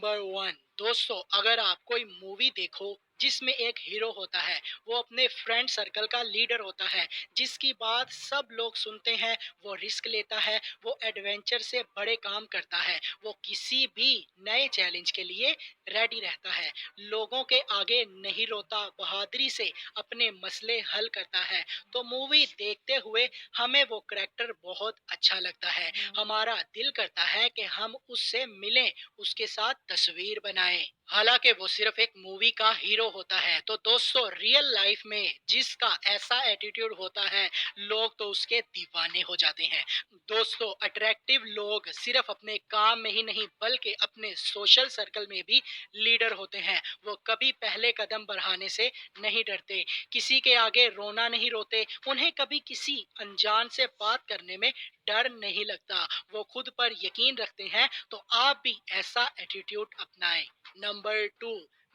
Number one, दोस्तों अगर आप कोई मूवी देखो जिसमें एक हीरो होता है, वो अपने फ्रेंड सर्कल का लीडर होता है, जिसकी बात सब लोग सुनते हैं, वो रिस्क लेता है, वो एडवेंचर से बड़े काम करता है, वो किसी भी नए चैलेंज के लिए रेडी रहता है, लोगों के आगे नहीं रोता, बहादुरी से अपने मसले हल करता है। तो मूवी देखते हुए हमें वो करेक्टर बहुत अच्छा लगता है, हमारा दिल करता है कि हम उससे मिलें, उसके साथ तस्वीर बनाएं। हालांकि वो सिर्फ एक मूवी का हीरो होता है, तो दोस्तों रियल लाइफ में जिसका ऐसा एटीट्यूड होता है, लोग तो उसके दीवाने हो जाते हैं। दोस्तों अट्रैक्टिव लोग सिर्फ अपने काम में ही नहीं बल्कि अपने सोशल सर्कल में भी लीडर होते हैं। वो कभी पहले कदम बढ़ाने से नहीं डरते, किसी के आगे रोना नहीं रोते, उन्हें कभी किसी अनजान से बात करने में डर नहीं लगता, वो खुद पर यकीन रखते हैं। तो आप भी ऐसा एटीट्यूड अपनाएं। नंबर टू,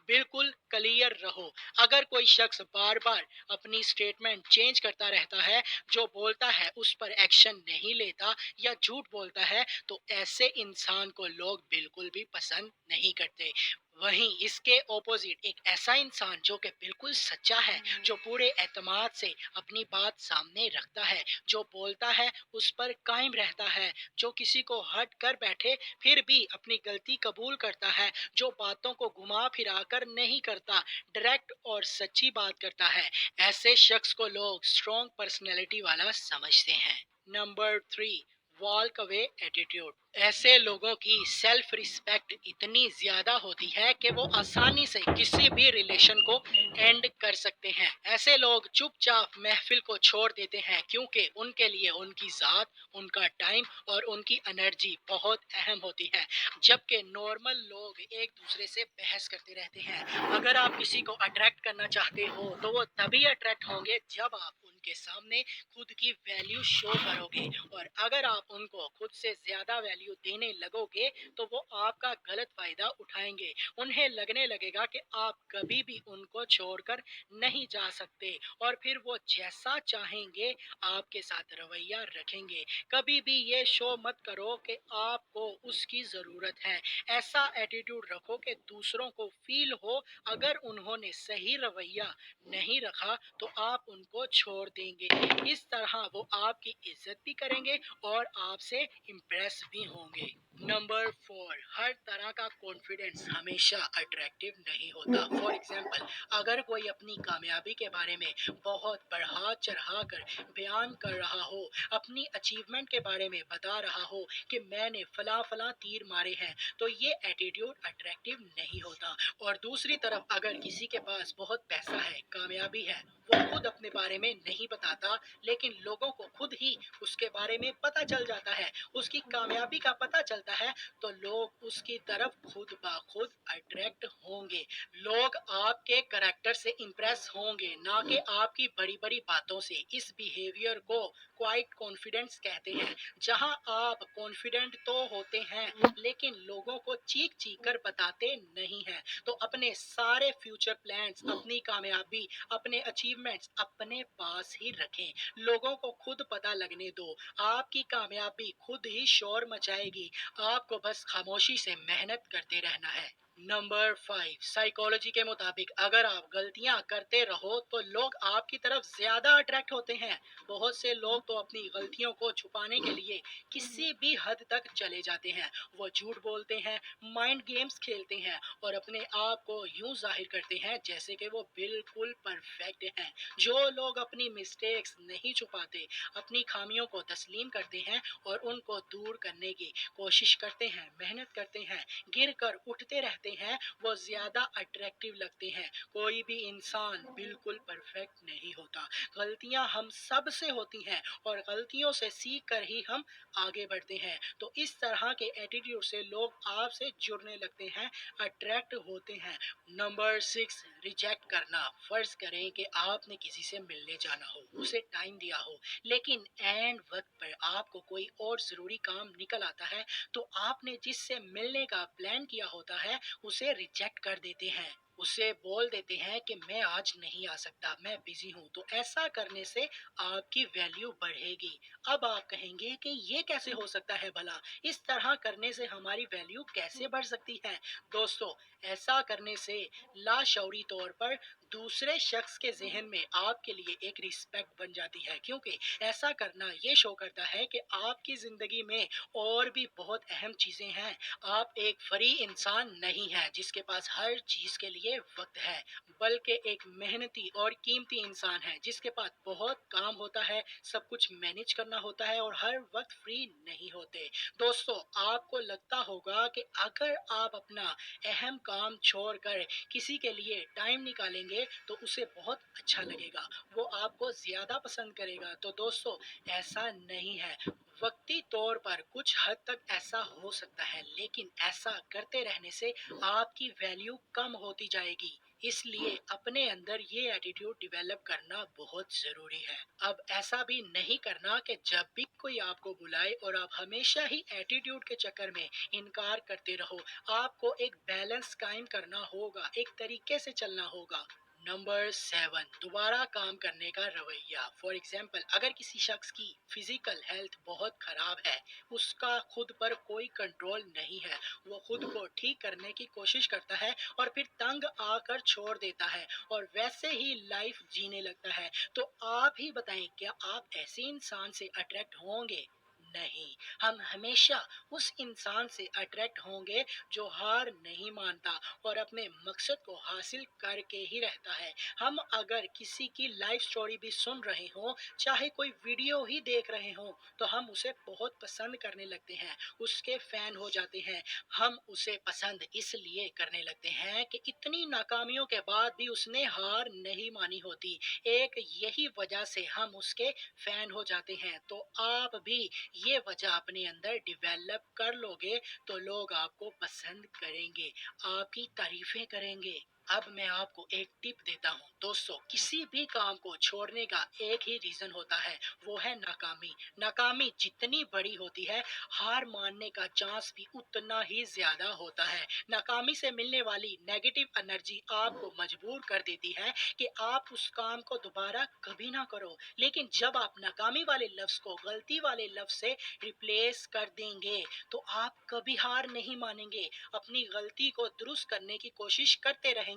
बिल्कुल क्लियर रहो। अगर कोई शख्स बार बार अपनी स्टेटमेंट चेंज करता रहता है, जो बोलता है उस पर एक्शन नहीं लेता या झूठ बोलता है, तो ऐसे इंसान को लोग बिल्कुल भी पसंद नहीं करते। वहीं इसके ऑपोजिट एक ऐसा इंसान जो कि बिल्कुल सच्चा है, जो पूरे एतमाद से अपनी बात सामने रखता है, जो बोलता है उस पर कायम रहता है, जो किसी को हट कर बैठे फिर भी अपनी गलती कबूल करता है, जो बातों को घुमा फिरा कर नहीं करता, डायरेक्ट और सच्ची बात करता है, ऐसे शख्स को लोग स्ट्रॉन्ग पर्सनैलिटी वाला समझते हैं। Number three, walk away attitude. ऐसे लोगों की सेल्फ रिस्पेक्ट इतनी ज्यादा होती है कि वो आसानी से किसी भी रिलेशन को एंड कर सकते हैं। ऐसे लोग चुपचाप महफिल को छोड़ देते हैं, क्योंकि उनके लिए उनकी जात, उनका टाइम और उनकी एनर्जी बहुत अहम होती है। जबकि नॉर्मल लोग एक दूसरे से बहस करते रहते हैं। अगर आप किसी को अट्रैक्ट करना चाहते हो तो वो तभी अट्रैक्ट होंगे जब आप उनके सामने खुद की वैल्यू शो करोगे, और अगर आप उनको खुद से ज्यादा वैल्यू देने लगोगे तो वो आपका गलत फायदा उठाएंगे। उन्हें लगने लगेगा कि आप कभी भी उनको छोड़कर नहीं जा सकते, और फिर वो जैसा चाहेंगे आपके साथ रवैया रखेंगे। कभी भी ये शो मत करो कि आपको उसकी जरूरत है। ऐसा एटीट्यूड रखो कि दूसरों को फील हो अगर उन्होंने सही रवैया नहीं रखा तो आप उनको छोड़ देंगे। इस तरह वो आपकी इज्जत भी करेंगे और आपसे इम्प्रेस भी होंगे। नंबर फोर, हर तरह का कॉन्फिडेंस हमेशा अट्रैक्टिव नहीं होता। फॉर एग्जाम्पल, अगर कोई अपनी कामयाबी के बारे में बहुत बढ़ा चढ़ा कर बयान कर रहा हो, अपनी अचीवमेंट के बारे में बता रहा हो कि मैंने फला फला तीर मारे हैं, तो ये एटीट्यूड अट्रैक्टिव नहीं होता। और दूसरी तरफ अगर किसी के पास बहुत पैसा है, कामयाबी है, वो खुद अपने बारे में नहीं बताता, लेकिन लोगों को खुद ही उसके बारे में पता चल जाता है, उसकी कामयाबी का पता चलता है, तो लोग उसकी तरफ खुद ब खुद अट्रैक्ट होंगे। लोग आपके करेक्टर से इम्प्रेस होंगे, ना कि आपकी बड़ी बड़ी बातों से। इस बिहेवियर को क्वाइट कॉन्फिडेंस कहते हैं, जहां आप कॉन्फिडेंट तो होते हैं लेकिन लोगों को चीख चीख कर बताते नहीं हैं। तो अपने सारे फ्यूचर प्लान्स, अपनी कामयाबी, अपने अचीवमेंट्स अपने पास ही रखें, लोगों को खुद पता लगने दो। आपकी कामयाबी खुद ही शोर मचाएगी, आपको बस खामोशी से मेहनत करते रहना है। नंबर फाइव, साइकोलॉजी के मुताबिक अगर आप गलतियां करते रहो तो लोग आपकी तरफ ज्यादा अट्रैक्ट होते हैं। बहुत से लोग तो अपनी गलतियों को छुपाने के लिए किसी भी हद तक चले जाते हैं। वो झूठ बोलते हैं, माइंड गेम्स खेलते हैं और अपने आप को यूं जाहिर करते हैं जैसे कि वो बिल्कुल परफेक्ट हैं। जो लोग अपनी मिस्टेक्स नहीं छुपाते, अपनी खामियों को तस्लीम करते हैं और उनको दूर करने की कोशिश करते हैं, मेहनत करते हैं, गिर कर उठते रहते हैं, वो ज्यादा अट्रैक्टिव लगते हैं। कोई भी इंसान बिल्कुल परफेक्ट नहीं होता, गलतियां हम सब से होती हैं और गलतियों से सीख कर ही हम आगे बढ़ते हैं। तो इस तरह के एटीट्यूड से लोग आपसे जुड़ने लगते हैं, अट्रैक्ट होते हैं। नंबर सिक्स, रिजेक्ट करना। फर्ज करें कि आपने किसी से मिलने जाना हो, उसे टाइम दिया हो, लेकिन एंड वक्त पर आपको कोई और जरूरी काम निकल आता है, तो आपने जिससे मिलने का प्लान किया होता है उसे रिजेक्ट कर देते हैं। उसे बोल देते हैं कि मैं आज नहीं आ सकता, मैं बिज़ी हूँ। तो ऐसा करने से आपकी वैल्यू बढ़ेगी। अब आप कहेंगे कि ये कैसे हो सकता है भला? इस तरह करने से हमारी वैल्यू कैसे बढ़ सकती है? दोस्तों, ऐसा करने से लाशऊरी तौर पर दूसरे शख्स के ज़हन में आपके लिए एक रिस्पेक्ट बन जाती है, क्योंकि ऐसा करना ये शो करता है कि आपकी ज़िंदगी में और भी बहुत अहम चीज़ें हैं। आप एक फ्री इंसान नहीं हैं जिसके पास हर चीज़ के लिए वक़्त है, बल्कि एक मेहनती और कीमती इंसान है जिसके पास बहुत काम होता है, सब कुछ मैनेज करना होता है और हर वक़्त फ्री नहीं होते। दोस्तों, आपको लगता होगा कि अगर आप अपना अहम काम छोड़कर किसी के लिए टाइम निकालेंगे तो उसे बहुत अच्छा लगेगा, वो आपको ज़्यादा पसंद करेगा। तो दोस्तों, ऐसा नहीं है। वक्ती तौर पर कुछ हद तक ऐसा हो सकता है, लेकिन ऐसा करते रहने से आपकी वैल्यू कम होती जाएगी। इसलिए अपने अंदर ये एटीट्यूड डेवलप करना बहुत जरूरी है। अब ऐसा भी नहीं करना कि जब भी कोई आपको बुलाए और आप हमेशा ही एटीट्यूड के चक्कर में इनकार करते रहो। आपको एक बैलेंस कायम करना होगा, एक तरीके से चलना होगा। नंबर 7, दोबारा काम करने का रवैया। फॉर एग्जाम्पल, अगर किसी शख्स की फिजिकल हेल्थ बहुत खराब है, उसका खुद पर कोई कंट्रोल नहीं है, वो खुद को ठीक करने की कोशिश करता है और फिर तंग आकर छोड़ देता है और वैसे ही लाइफ जीने लगता है, तो आप ही बताएं, क्या आप ऐसे इंसान से अट्रैक्ट होंगे? नहीं। हम हमेशा उस इंसान से अट्रैक्ट होंगे जो हार नहीं मानता और अपने मकसद को हासिल करके ही रहता है। हम अगर किसी की लाइफ स्टोरी भी सुन रहे हों, चाहे कोई वीडियो ही देख रहे हों, तो हम उसे बहुत पसंद करने लगते हैं, उसके फैन हो जाते हैं। हम उसे पसंद इसलिए करने लगते हैं कि इतनी नाकामियों के बाद भी उसने हार नहीं मानी होती। एक यही वजह से हम उसके फैन हो जाते हैं। तो आप भी ये वजह अपने अंदर डेवलप कर लोगे तो लोग आपको पसंद करेंगे, आपकी तारीफें करेंगे। अब मैं आपको एक टिप देता हूँ। दोस्तों, किसी भी काम को छोड़ने का एक ही रीजन होता है, वो है नाकामी। नाकामी जितनी बड़ी होती है, हार मानने का चांस भी उतना ही ज्यादा होता है। नाकामी से मिलने वाली नेगेटिव एनर्जी आपको मजबूर कर देती है कि आप उस काम को दोबारा कभी ना करो। लेकिन जब आप नाकामी वाले लफ्ज को गलती वाले लफ्ज से रिप्लेस कर देंगे, तो आप कभी हार नहीं मानेंगे, अपनी गलती को दुरुस्त करने की कोशिश करते रहेंगे।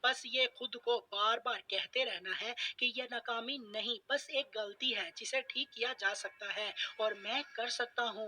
बस ये खुद को बार बार कहते रहना है कि यह नाकामी नहीं, बस एक गलती है जिसे ठीक किया जा सकता है और मैं कर सकता हूँ।